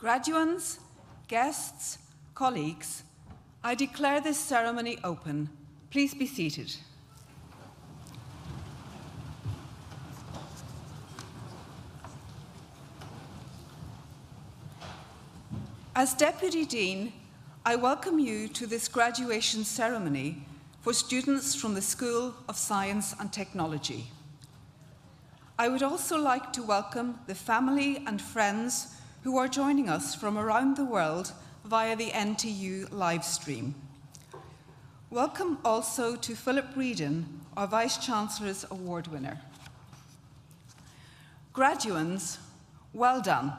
Graduands, guests, colleagues, I declare this ceremony open. Please be seated. As Deputy Dean, I welcome you to this graduation ceremony for students from the School of Science and Technology. I would also like to welcome the family and friends who are joining us from around the world via the NTU live stream. Welcome also to Philip Reedon, our Vice-Chancellor's Award winner. Graduands, well done.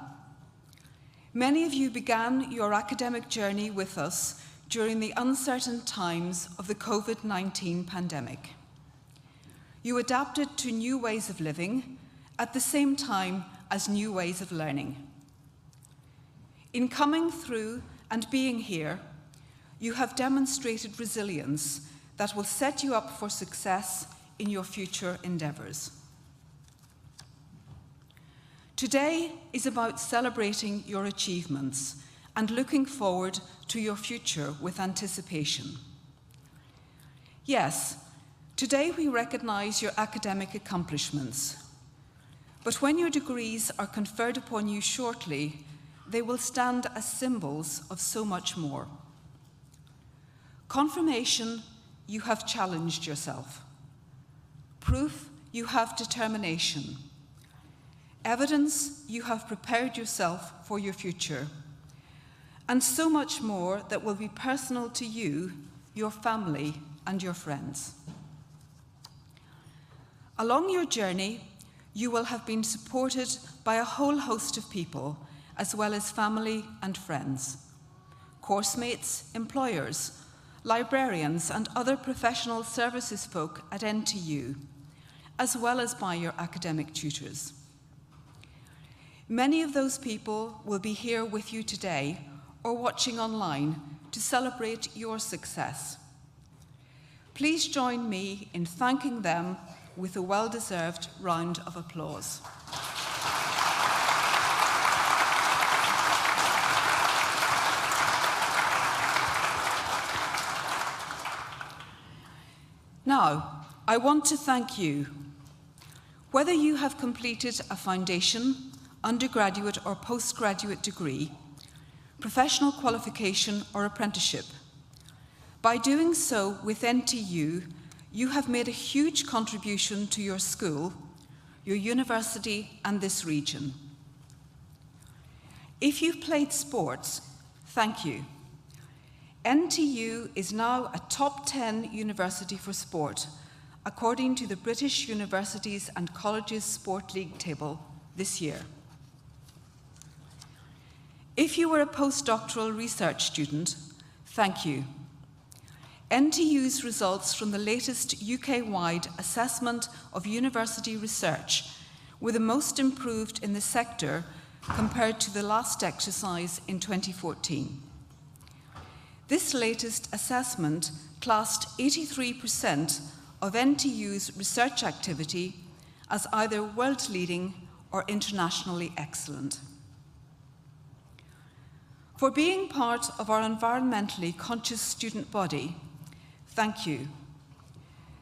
Many of you began your academic journey with us during the uncertain times of the COVID-19 pandemic. You adapted to new ways of living at the same time as new ways of learning. In coming through and being here, you have demonstrated resilience that will set you up for success in your future endeavours. Today is about celebrating your achievements and looking forward to your future with anticipation. Yes, today we recognise your academic accomplishments, but when your degrees are conferred upon you shortly, they will stand as symbols of so much more. Confirmation, you have challenged yourself. Proof, you have determination. Evidence, you have prepared yourself for your future. And so much more that will be personal to you, your family, and your friends. Along your journey, you will have been supported by a whole host of people, as well as family and friends, course mates, employers, librarians, and other professional services folk at NTU, as well as by your academic tutors. Many of those people will be here with you today or watching online to celebrate your success. Please join me in thanking them with a well-deserved round of applause. Now, I want to thank you. Whether you have completed a foundation, undergraduate or postgraduate degree, professional qualification or apprenticeship. By doing so with NTU, you have made a huge contribution to your school, your university and this region. If you've played sports, thank you. NTU is now a top 10 university for sport, according to the British Universities and Colleges Sport League table this year. If you were a postdoctoral research student, thank you. NTU's results from the latest UK-wide assessment of university research were the most improved in the sector compared to the last exercise in 2014. This latest assessment classed 83% of NTU's research activity as either world-leading or internationally excellent. For being part of our environmentally conscious student body, thank you.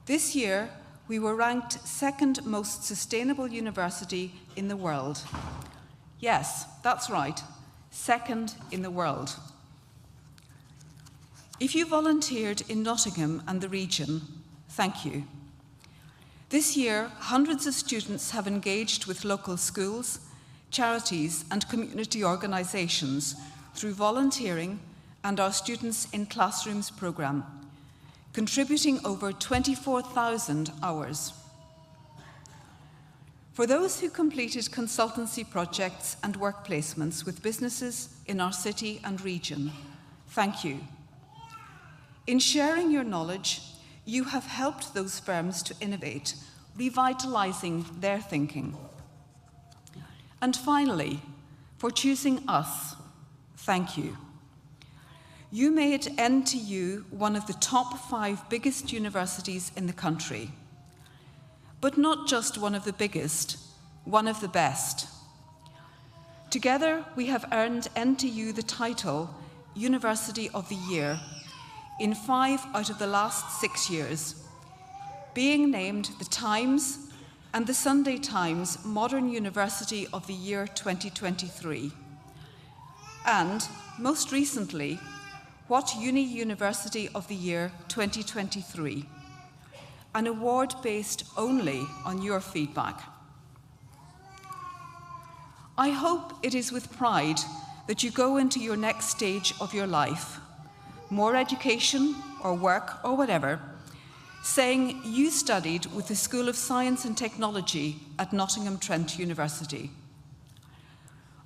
This year, we were ranked second most sustainable university in the world. Yes, that's right, second in the world. If you volunteered in Nottingham and the region, thank you. This year, hundreds of students have engaged with local schools, charities, and community organisations through volunteering and our Students in Classrooms programme, contributing over 24,000 hours. For those who completed consultancy projects and work placements with businesses in our city and region, thank you. In sharing your knowledge, you have helped those firms to innovate, revitalising their thinking. And finally, for choosing us, thank you. You made NTU one of the top 5 biggest universities in the country, but not just one of the biggest, one of the best. Together, we have earned NTU the title University of the Year in 5 out of the last 6 years, being named the Times and the Sunday Times Modern University of the Year 2023, and, most recently, What Uni University of the Year 2023, an award based only on your feedback. I hope it is with pride that you go into your next stage of your life, more education or work or whatever, saying you studied with the School of Science and Technology at Nottingham Trent University.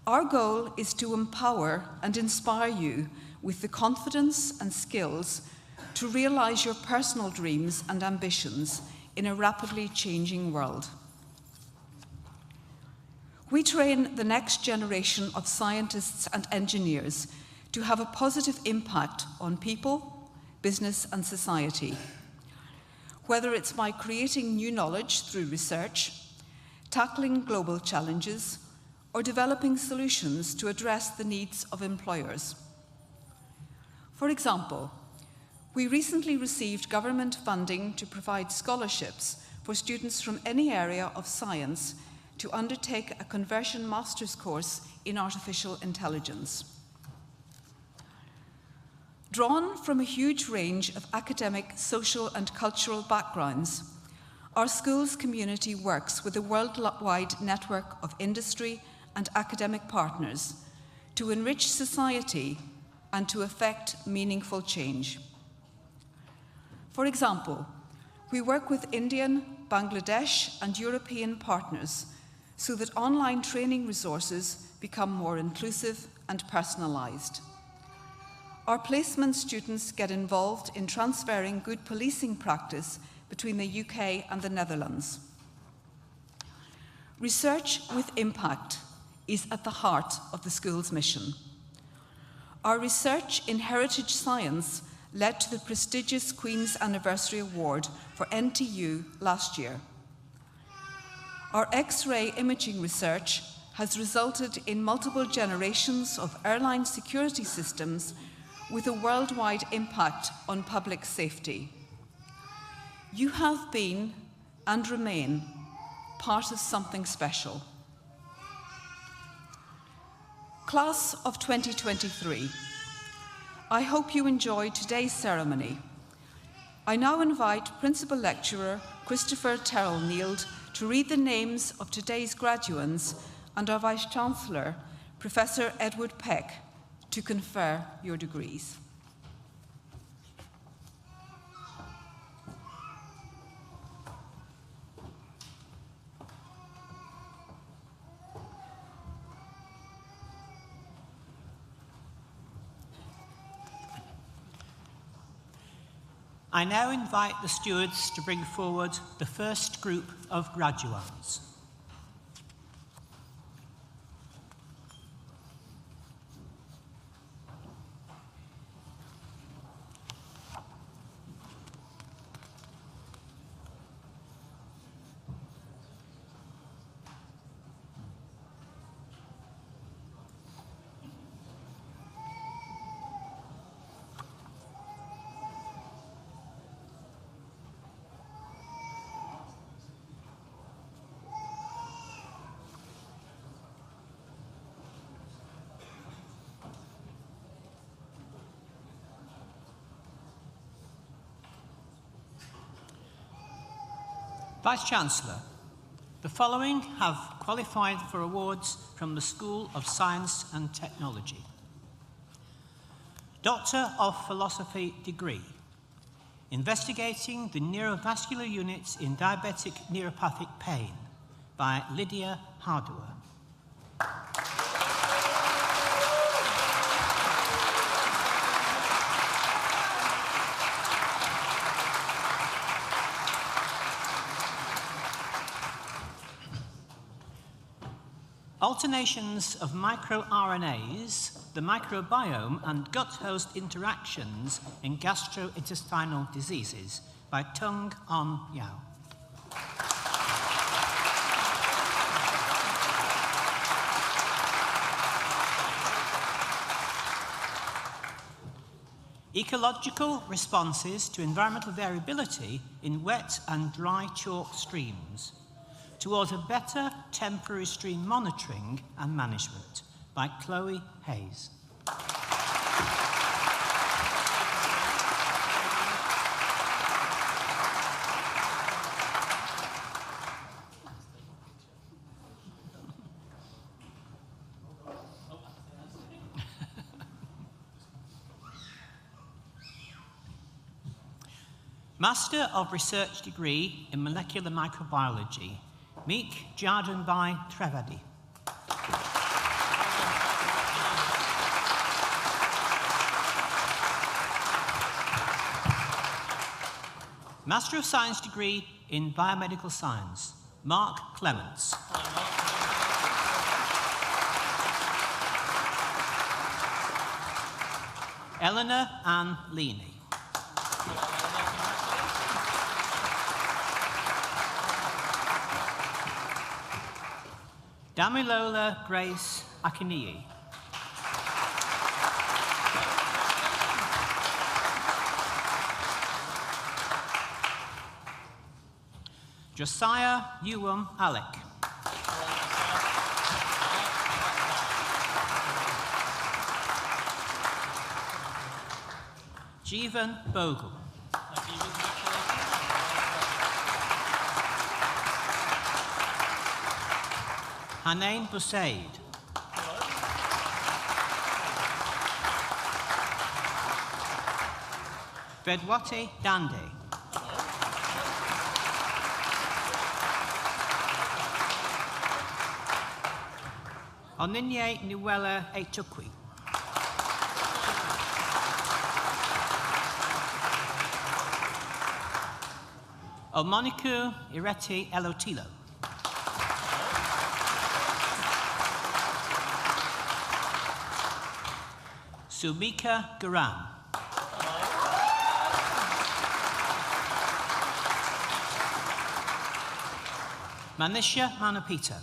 Our goal is to empower and inspire you with the confidence and skills to realise your personal dreams and ambitions in a rapidly changing world. We train the next generation of scientists and engineers to have a positive impact on people, business and society, whether it's by creating new knowledge through research, tackling global challenges, or developing solutions to address the needs of employers. For example, we recently received government funding to provide scholarships for students from any area of science to undertake a conversion master's course in artificial intelligence. Drawn from a huge range of academic, social and cultural backgrounds, our school's community works with a worldwide network of industry and academic partners to enrich society and to effect meaningful change. For example, we work with Indian, Bangladesh and European partners so that online training resources become more inclusive and personalised. Our placement students get involved in transferring good policing practice between the UK and the Netherlands. Research with impact is at the heart of the school's mission. Our research in heritage science led to the prestigious Queen's Anniversary Award for NTU last year. Our X-ray imaging research has resulted in multiple generations of airline security systems with a worldwide impact on public safety. You have been and remain part of something special. Class of 2023, I hope you enjoyed today's ceremony. I now invite Principal Lecturer Christopher Terrell-Neild to read the names of today's graduates and our Vice-Chancellor, Professor Edward Peck, to confer your degrees. I now invite the stewards to bring forward the first group of graduates. Vice-Chancellor, the following have qualified for awards from the School of Science and Technology. Doctor of Philosophy degree, investigating the neurovascular units in diabetic neuropathic pain by Lydia Hardower. Alternations of microRNAs, the microbiome and gut-host interactions in gastrointestinal diseases by Tung An Yao. Ecological responses to environmental variability in wet and dry chalk streams towards a better temporary stream monitoring and management by Chloe Hayes. Master of Research degree in Molecular Microbiology, Meek Jardenbai Trevedi. Master of Science degree in Biomedical Science, Mark Clements. Eleanor Ann Leaney. Damilola Grace Akiniyi. Josiah Yuwam Alec. Jeevan Bogle. Hanain Busaid. Vedwati Dande. Oninye Niwela Etukwi. Omoniku Ireti Elotilo. Sumika Garam. Manisha Manapita.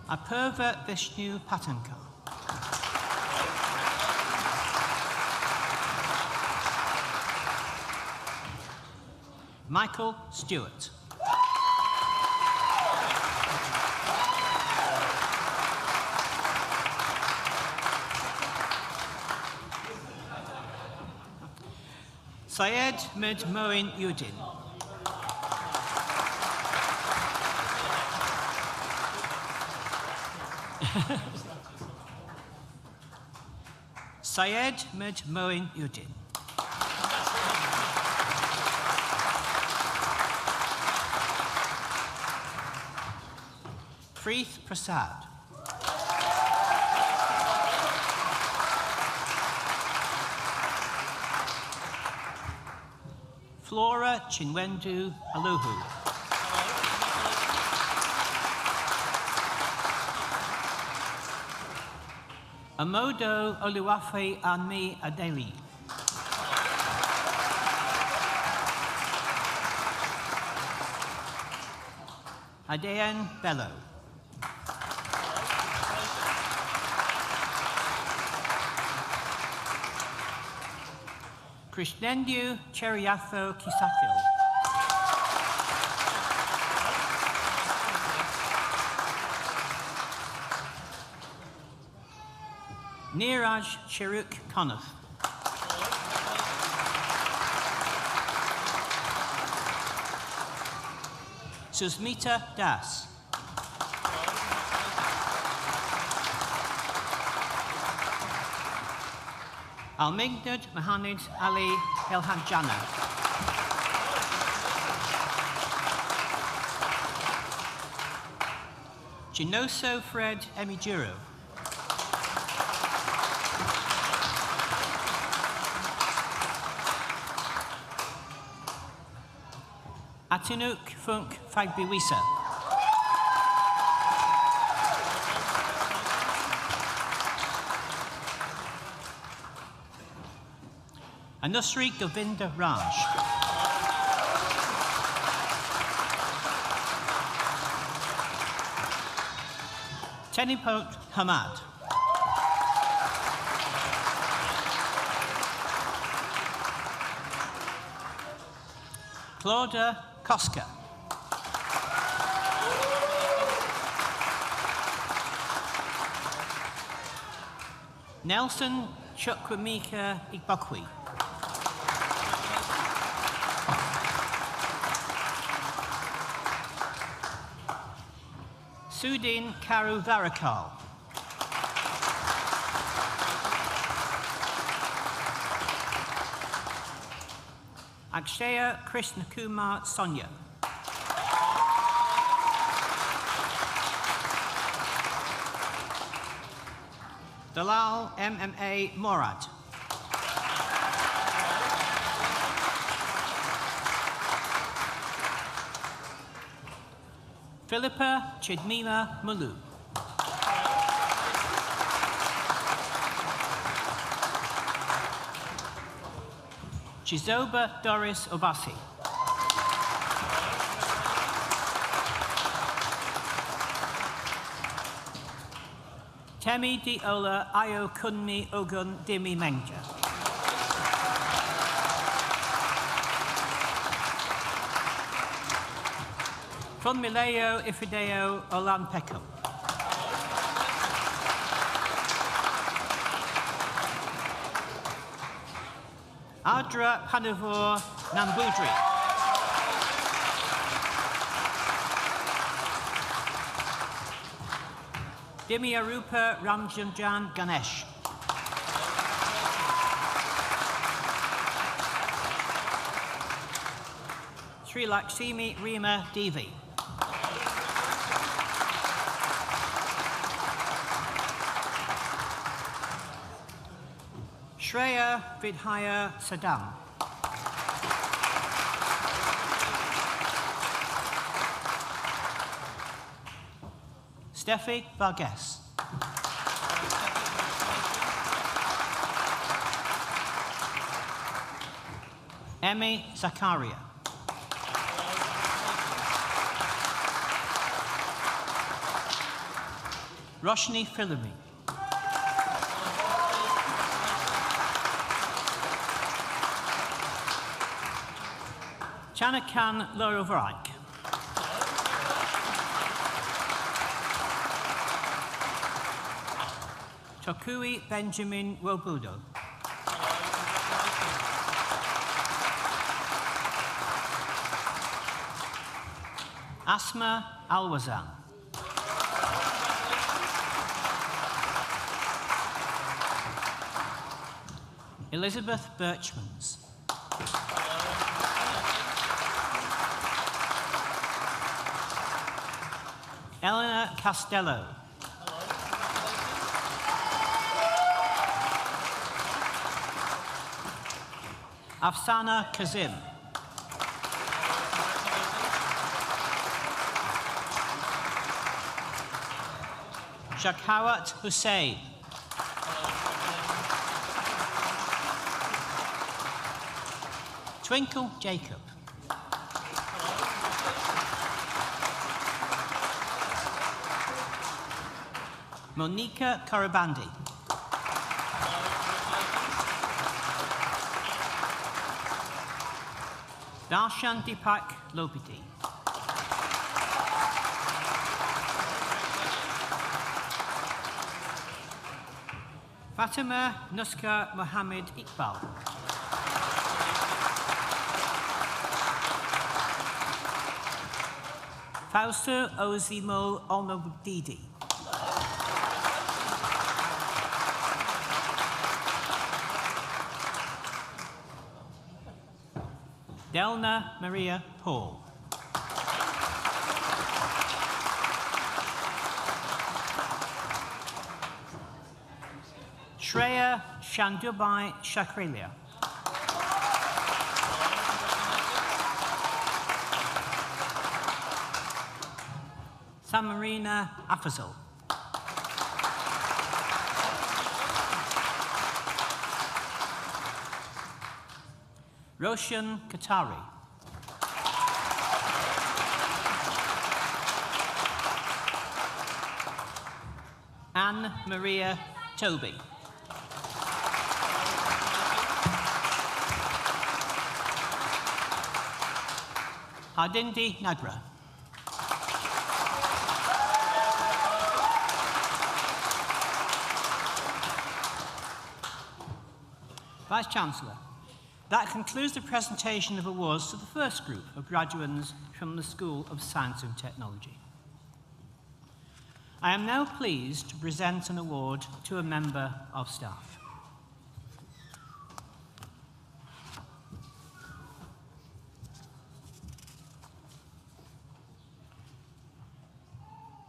Apurva Vishnu Patanka. Michael Stewart. Syed Mid Moin Udin. Syed Mid Moin Udin. Preeth Prasad. Flora Chinwendu Aluhu. Amodo Oluwafe Anmi Adeli. Adean Bello. Krishnendu Cheriatho Kisakil. Neeraj Cheruk Konath. Susmita Das. Almigdad Mohamed Ali Elhanjana. Ginoso Fred Emijuro. Atinuk Funk Fagbiwisa. Anusri Govinda Raj. Tenipot Hamad. Claudia Koska. Nelson Chukwemeka Igbokwe. Sudin Karu Varakal. Akshaya Krishnakumar Sonia. Dalal MMA Morad. Philippa Chidmila Mulu. Chizoba Doris Obasi. Temi Diola Ayo Kunmi Ogun Dimi Menja. Funmileo Ifideo Olan Peckham. Adra Panavor Nambudri. Dimiarupa Ramjanjan Ganesh. Sri Lakshmi Rima Devi. Shreya Vidhaya Saddam. Steffi Vargas. Emmy Zakaria. Roshni Philimi. Chanakan Lorovarik. Tokui Benjamin Wobudo. Asma Alwazan. Elizabeth Birchmans. Eleanor Castello. Afsana Kazim. Shakhawat Hussain. Twinkle Jacob. Monica Korobandi. Darshan Deepak Lopiti. Fatima Nuska Mohammed Iqbal. Fausto Ozimo Onobdidi. Delna Maria Paul. Shreya Shandubai Shakrilia. Samarina Afazal. Roshan Katari. Anne Maria Toby. Hardindi Nagra. Vice-Chancellor, that concludes the presentation of awards to the first group of graduates from the School of Science and Technology. I am now pleased to present an award to a member of staff.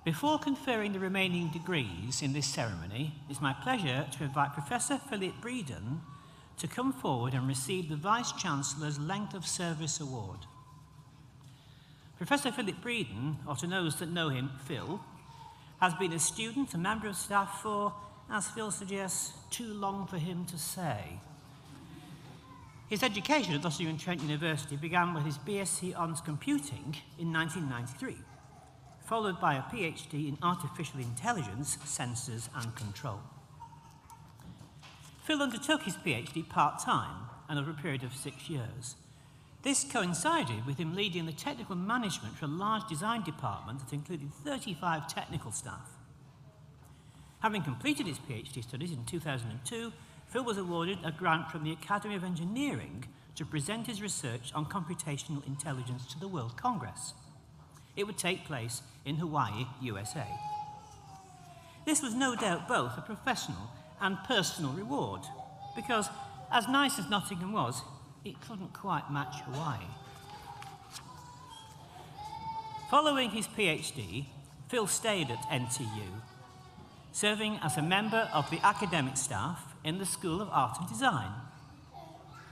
Before conferring the remaining degrees in this ceremony, it's my pleasure to invite Professor Philip Breeden to come forward and receive the Vice-Chancellor's Length of Service Award. Professor Philip Breeden, or to those that know him, Phil, has been a student and member of staff for, as Phil suggests, too long for him to say. His education at Nottingham and Trent University began with his BSc Honours Computing in 1993, followed by a PhD in Artificial Intelligence, Sensors and Control. Phil undertook his PhD part-time and over a period of 6 years. This coincided with him leading the technical management for a large design department that included 35 technical staff. Having completed his PhD studies in 2002, Phil was awarded a grant from the Academy of Engineering to present his research on computational intelligence to the World Congress. It would take place in Hawaii, USA. This was no doubt both a professional and personal reward, because as nice as Nottingham was, it couldn't quite match Hawaii. Following his PhD, Phil stayed at NTU, serving as a member of the academic staff in the School of Art and Design.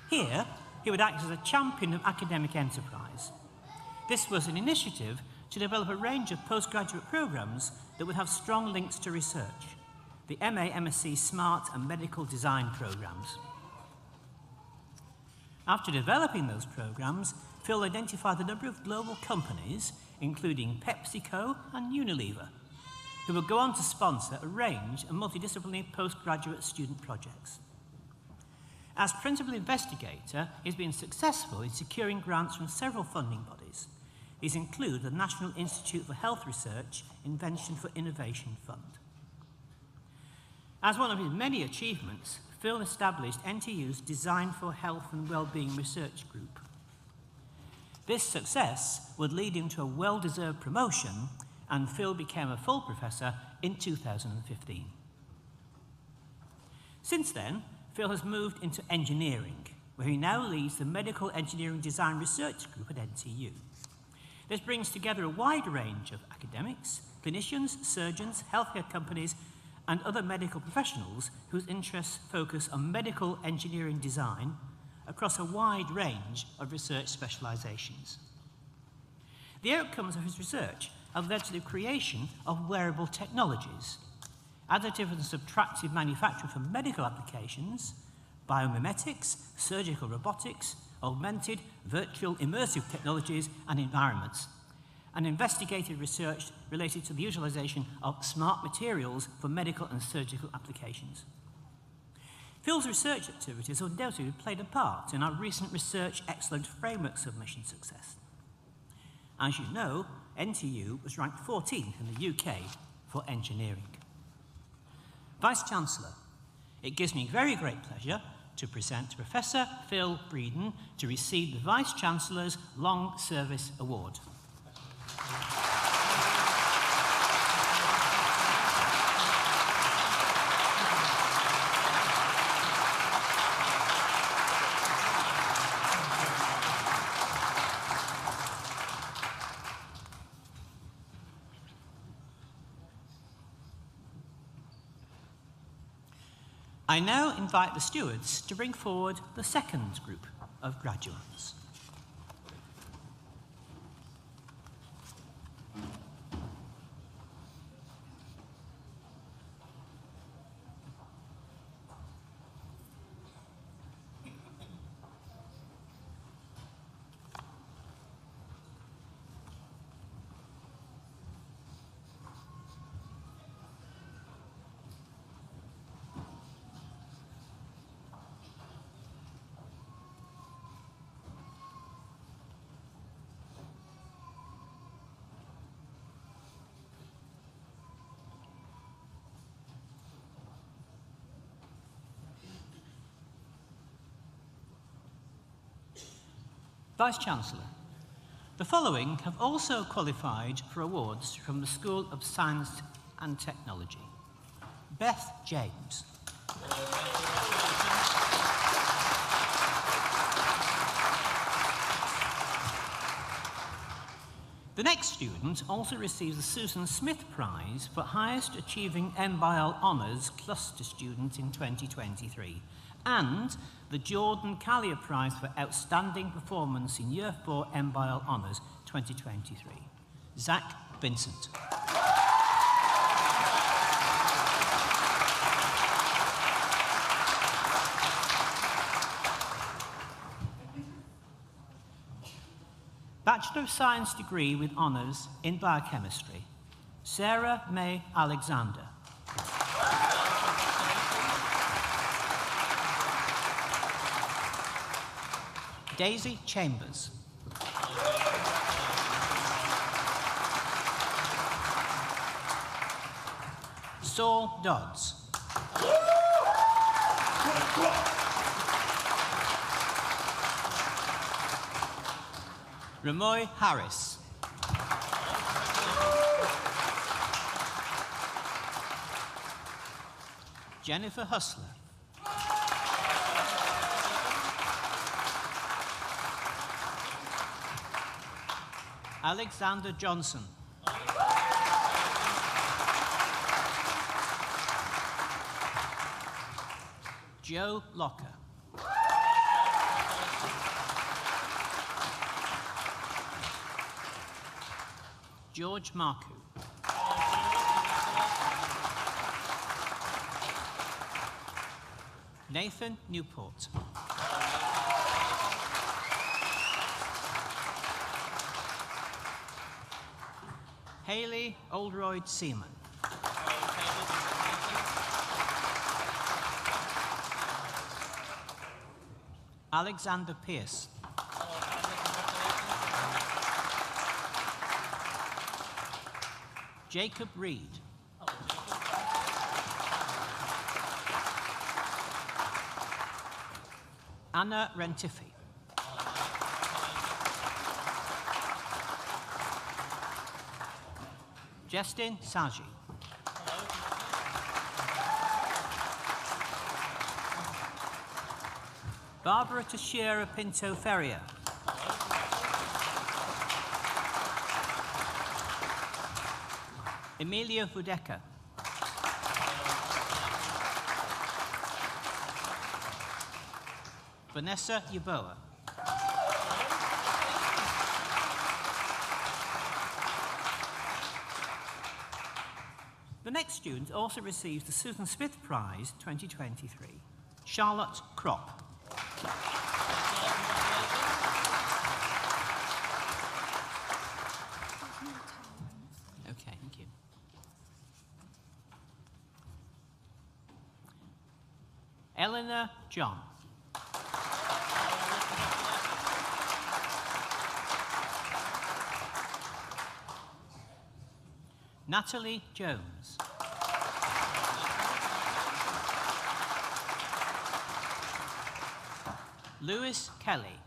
Here, he would act as a champion of academic enterprise. This was an initiative to develop a range of postgraduate programs that would have strong links to research, the MA, MSc Smart and Medical Design programs. After developing those programs, Phil identified a number of global companies, including PepsiCo and Unilever, who would go on to sponsor a range of multidisciplinary postgraduate student projects. As principal investigator, he's been successful in securing grants from several funding bodies. These include the National Institute for Health Research Invention for Innovation Fund. As one of his many achievements, Phil established NTU's Design for Health and Wellbeing Research Group. This success would lead him to a well-deserved promotion, and Phil became a full professor in 2015. Since then, Phil has moved into engineering, where he now leads the Medical Engineering Design Research Group at NTU. This brings together a wide range of academics, clinicians, surgeons, healthcare companies, and other medical professionals whose interests focus on medical engineering design across a wide range of research specializations. The outcomes of his research have led to the creation of wearable technologies, additive and subtractive manufacturing for medical applications, biomimetics, surgical robotics, augmented, virtual, immersive technologies and environments, and investigative research related to the utilization of smart materials for medical and surgical applications. Phil's research activities undoubtedly played a part in our recent Research Excellence Framework submission success. As you know, NTU was ranked 14th in the UK for engineering. Vice-Chancellor, it gives me very great pleasure to present Professor Phil Breeden to receive the Vice-Chancellor's Long Service Award. I now invite the stewards to bring forward the second group of graduates. Vice-Chancellor, the following have also qualified for awards from the School of Science and Technology. Beth James. The next student also receives the Susan Smith Prize for Highest Achieving MBIOL Honours Cluster Student in 2023 and the Jordan Callier Prize for Outstanding Performance in Year 4 MBIOL Honours 2023. Zach Vincent. Bachelor of Science degree with honours in biochemistry, Sarah May Alexander. Daisy Chambers. Saul Dodds. Ramoy Harris. Jennifer Hustler. Alexander Johnson. Joe Locker. George Marku. Nathan Newport. Hayley Oldroyd Seaman. Alexander Pierce. Jacob Reed. Anna Rentifi. Justin Saji. Barbara Teixeira Pinto Ferrier. Emilia Vudeca. Vanessa Yaboa. The next student also receives the Susan Smith Prize 2023, Charlotte Kropp. Okay, thank you. Eleanor John. Natalie Jones. Lewis Kelly.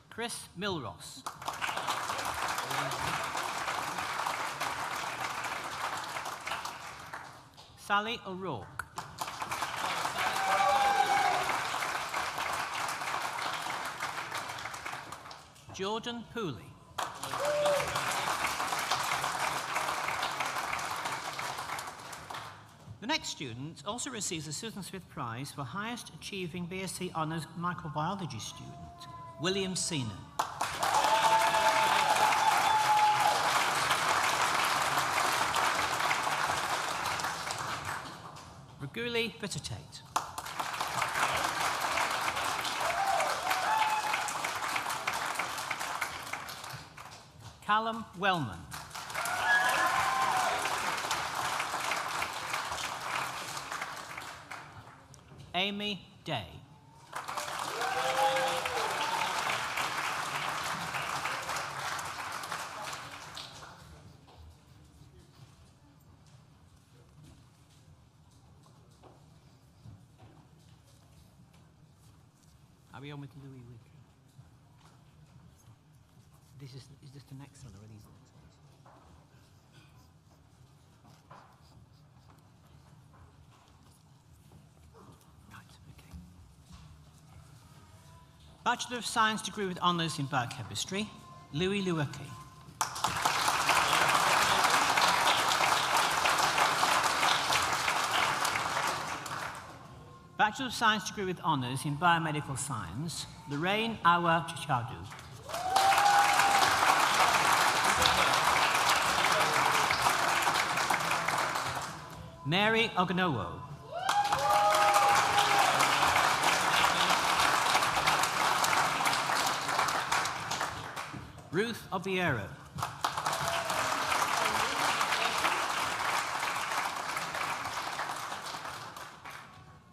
Chris Milross. Sally O'Rourke. Jordan Pooley. The next student also receives the Susan Smith Prize for Highest Achieving BSc Honours Microbiology student, William Seenan. Raguli Bittertate. Callum Wellman. Amy Day. Are we on with Louis Wick? Is this the next one, or are these the next ones? Right, okay. Bachelor of Science degree with honours in biochemistry, Louis Luecki. Bachelor of Science degree with honours in biomedical science, Lorraine Awa Chichadu. Mary Ognowo. Ruth Obiero.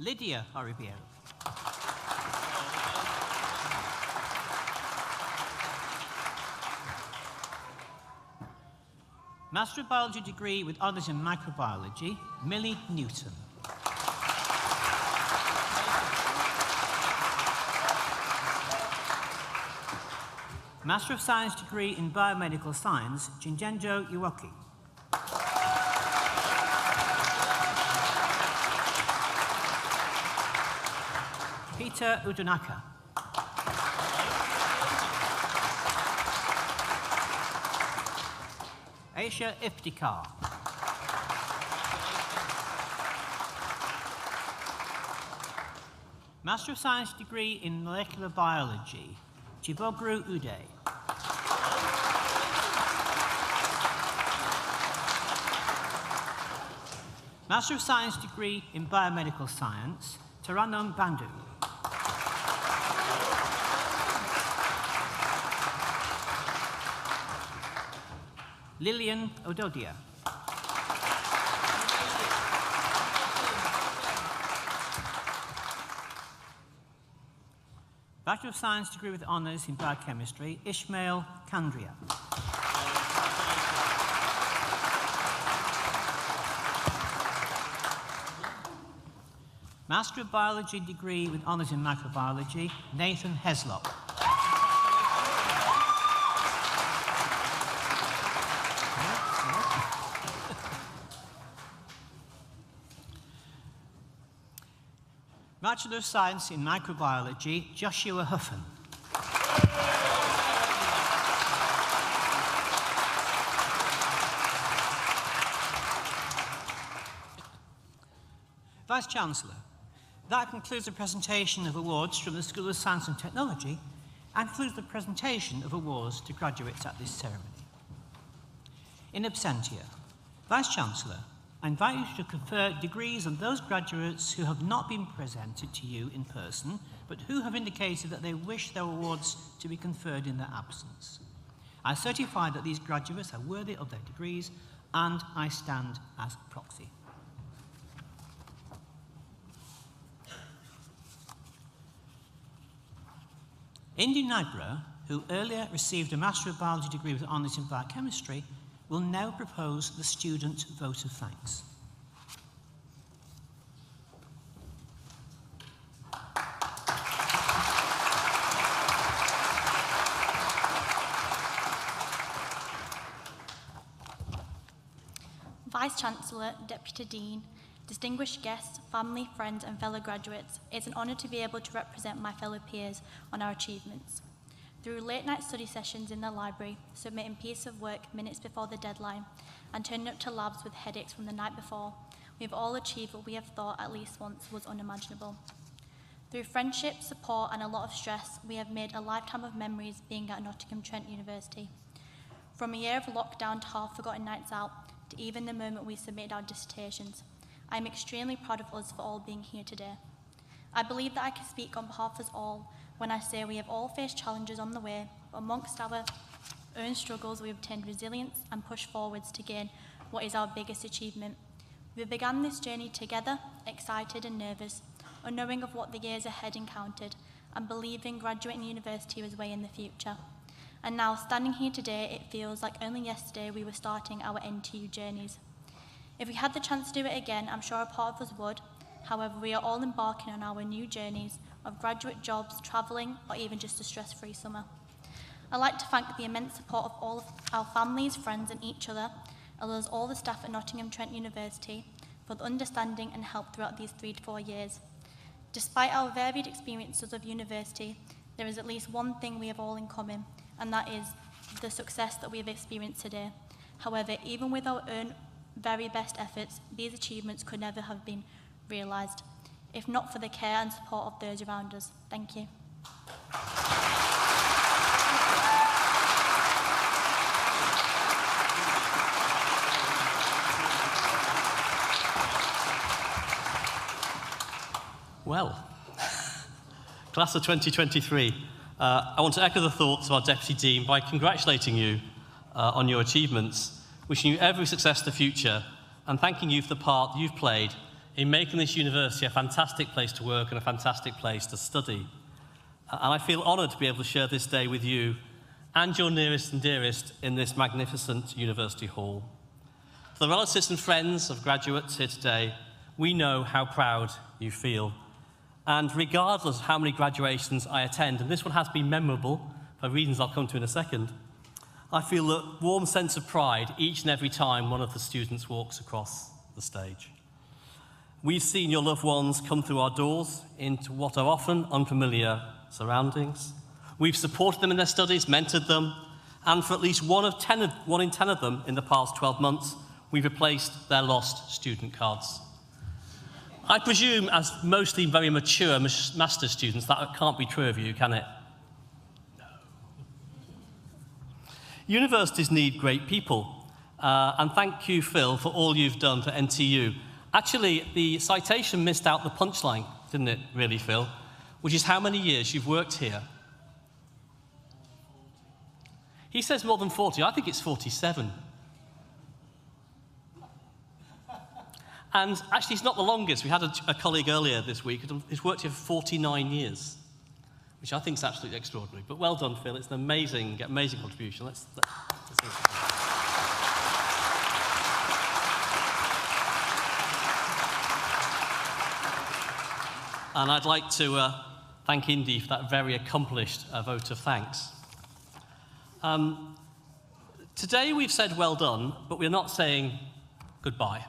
Lydia Oribiero. Master of Biology degree with honours in microbiology, Millie Newton. Master of Science degree in biomedical science, Jinjenjo Iwoki. Peter Udunaka. Aisha Iftikhar. Master of Science degree in molecular biology, Chibogru Ude. Master of Science degree in biomedical science, Taranum Bandhu. Lillian Ododia. Bachelor of Science degree with honours in biochemistry, Ishmael Kandria. Master of Biology degree with honours in microbiology, Nathan Heslop. Bachelor of Science in Microbiology, Joshua Huffen. Vice-Chancellor, that concludes the presentation of awards from the School of Science and Technology and concludes the presentation of awards to graduates at this ceremony. In absentia, Vice-Chancellor, I invite you to confer degrees on those graduates who have not been presented to you in person, but who have indicated that they wish their awards to be conferred in their absence. I certify that these graduates are worthy of their degrees, and I stand as proxy. Indy Nagra, who earlier received a Master of Biology degree with honours in biochemistry, will now propose the student vote of thanks. Vice-Chancellor, Deputy Dean, distinguished guests, family, friends and fellow graduates, it's an honour to be able to represent my fellow peers on our achievements. Through late-night study sessions in the library, submitting piece of work minutes before the deadline, and turning up to labs with headaches from the night before, we have all achieved what we have thought at least once was unimaginable. Through friendship, support and a lot of stress, we have made a lifetime of memories being at Nottingham Trent University. From a year of lockdown to half-forgotten nights out, to even the moment we submitted our dissertations, I am extremely proud of us for all being here today. I believe that I can speak on behalf of us all when I say we have all faced challenges on the way, but amongst our own struggles, we have obtained resilience and pushed forwards to gain what is our biggest achievement. We began this journey together, excited and nervous, unknowing of what the years ahead encountered, and believing graduating university was way in the future. And now, standing here today, it feels like only yesterday we were starting our NTU journeys. If we had the chance to do it again, I'm sure a part of us would. However, we are all embarking on our new journeys, of graduate jobs, travelling, or even just a stress-free summer. I'd like to thank the immense support of all of our families, friends and each other, as well as all the staff at Nottingham Trent University for the understanding and help throughout these 3 to 4 years. Despite our varied experiences of university, there is at least one thing we have all in common, and that is the success that we have experienced today. However, even with our own very best efforts, these achievements could never have been realised, if not for the care and support of those around us. Thank you. Well, class of 2023, I want to echo the thoughts of our Deputy Dean by congratulating you on your achievements, wishing you every success in the future, and thanking you for the part you've played in making this university a fantastic place to work and a fantastic place to study. And I feel honoured to be able to share this day with you and your nearest and dearest in this magnificent university hall. For the relatives and friends of graduates here today, we know how proud you feel. And regardless of how many graduations I attend, and this one has been memorable for reasons I'll come to in a second, I feel a warm sense of pride each and every time one of the students walks across the stage. We've seen your loved ones come through our doors into what are often unfamiliar surroundings. We've supported them in their studies, mentored them, and for at least 1 in 10 of them in the past 12 months, we've replaced their lost student cards. I presume, as mostly very mature master's students, that can't be true of you, can it? No. Universities need great people, and thank you, Phil, for all you've done for NTU. Actually, the citation missed out the punchline, didn't it, really, Phil? Which is how many years you've worked here. He says more than 40. I think it's 47. And actually, it's not the longest. We had a colleague earlier this week who's worked here for 49 years, which I think is absolutely extraordinary. But well done, Phil. It's an amazing contribution. Let's hear it. And I'd like to thank Indy for that very accomplished vote of thanks. Today we've said well done, but we're not saying goodbye.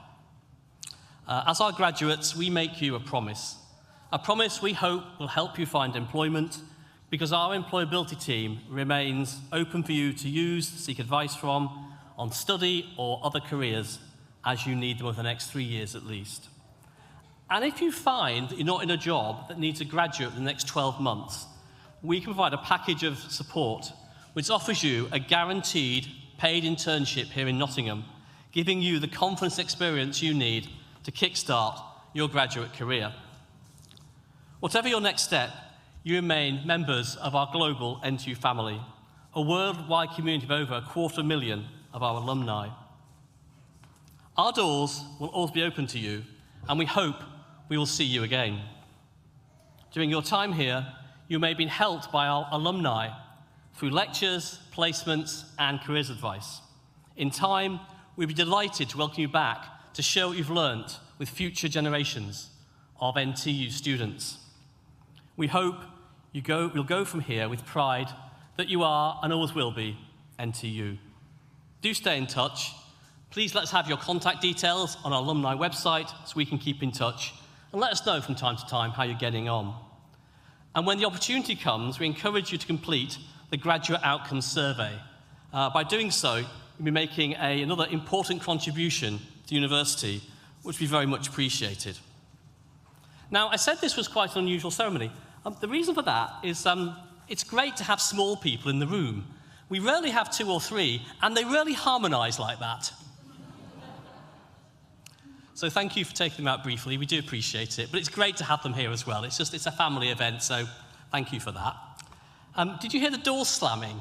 As our graduates, we make you a promise we hope will help you find employment, because our employability team remains open for you to use, seek advice from, on study or other careers as you need them over the next 3 years at least. And if you find that you're not in a job that needs a graduate in the next 12 months, we can provide a package of support which offers you a guaranteed paid internship here in Nottingham, giving you the confidence experience you need to kickstart your graduate career. Whatever your next step, you remain members of our global NTU family, a worldwide community of over 250,000 of our alumni. Our doors will always be open to you, and we hope we will see you again. During your time here, you may have been helped by our alumni through lectures, placements, and careers advice. In time, we'd be delighted to welcome you back to share what you've learnt with future generations of NTU students. We hope you'll go from here with pride that you are and always will be NTU. Do stay in touch. Please let's have your contact details on our alumni website so we can keep in touch, and let us know from time to time how you're getting on. And when the opportunity comes, we encourage you to complete the Graduate Outcomes Survey. By doing so, you'll be making another important contribution to the university, which will be very much appreciated. Now, I said this was quite an unusual ceremony. The reason for that is it's great to have small people in the room. We rarely have 2 or 3, and they rarely harmonise like that. So thank you for taking them out briefly. We do appreciate it, but it's great to have them here as well. It's a family event, so thank you for that. Did you hear the doors slamming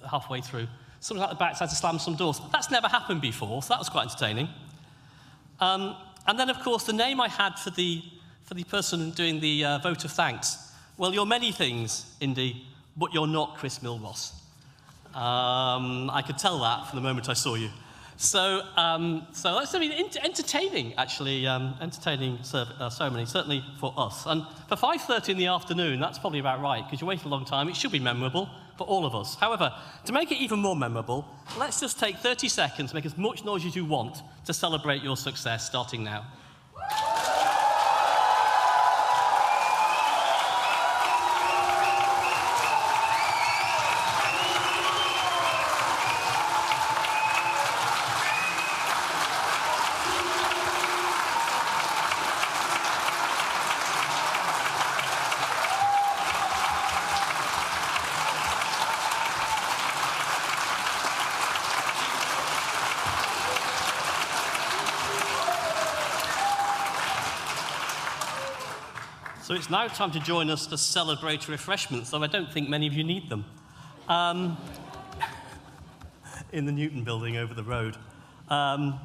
halfway through? Someone at the back had to slam some doors. That's never happened before, so that was quite entertaining. And then, of course, the name I had for the person doing the vote of thanks. Well, you're many things, Indy, but you're not Chris Milross. I could tell that from the moment I saw you. So that's entertaining, actually, entertaining ceremony, certainly for us. And for 5:30 in the afternoon, that's probably about right, because you wait a long time. It should be memorable for all of us. However, to make it even more memorable, let's just take 30 seconds, make as much noise as you want to celebrate your success, starting now. So it's now time to join us for celebratory refreshments, though I don't think many of you need them. In the Newton building over the road. Well,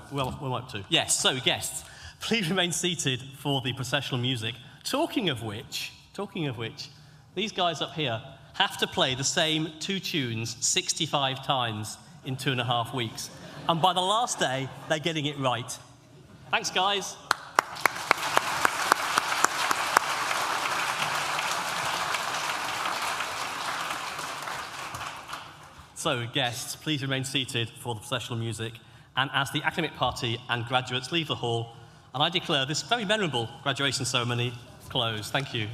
what am I up to? Yes, so guests, please remain seated for the processional music. Talking of which, these guys up here have to play the same 2 tunes 65 times in 2.5 weeks. And by the last day, they're getting it right. Thanks, guys. So, guests, please remain seated for the processional music. And as the academic party and graduates leave the hall, and I declare this very memorable graduation ceremony closed. Thank you.